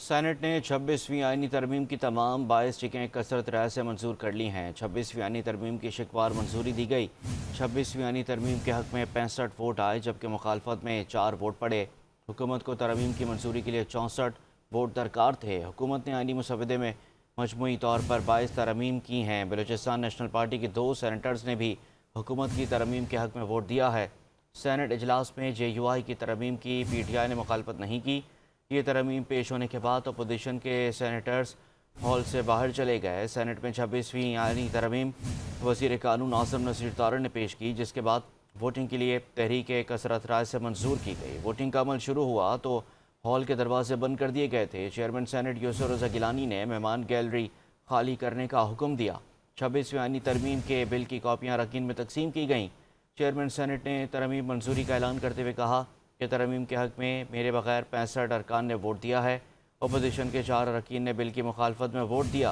Saint نے 26ویں آئینی ترمیم کی تمام 22 چیکیں کثرت رائے سے منظور کر لی ہیں۔ 26ویں آئینی ترمیم کی شکوار منظوری دی گئی۔ 26ویں آئینی ترمیم کے حق میں 65 ووٹ آئے جبکہ مخالفت میں 4 ووٹ پڑے۔ حکومت کو ترمیم کی منظوری کے لیے 64 ووٹ درکار تھے۔ حکومت نے آئینی مسودے میں مجموعی طور پر 22 ترامیم کی ہیں۔ بلوچستان نیشنل پارٹی کے 2 سینیٹرز نے بھی حکومت کی ترمیم کے حق میں ووٹ دیا ہے۔ سینٹ اجلاس میں جے یو آئی کی ترمیم کی پی ٹی آئی نے مخالفت نہیں کی۔ یہ ترمیم پیش ہونے کے بعد اپوزیشن کے سینیٹرز ہال سے باہر چلے گئے۔ سینٹ میں 26ویں آئینی ترمیم وزیر قانون اعظم نذیر طارڑ نے پیش کی، جس کے بعد ووٹنگ کے لیے تحریک کثرت رائے سے منظور کی گئی۔ ووٹنگ کا عمل شروع ہوا تو ہال کے دروازے بند کر دیے گئے تھے۔ چیئرمین سینٹ یوسف رضا گیلانی نے مہمان گیلری خالی کرنے کا حکم دیا۔ 26ویں آئینی ترمیم کے بل کی کاپیاں اراکین میں تقسیم کی گئیں۔ چیئرمین سینٹ نے ترمیم منظوری کا اعلان کرتے ہوئے کہا کہ ترمیم کے حق میں میرے بغیر 65 ارکان نے ووٹ دیا ہے۔ اپوزیشن کے 4 اراکین نے بل کی مخالفت میں ووٹ دیا۔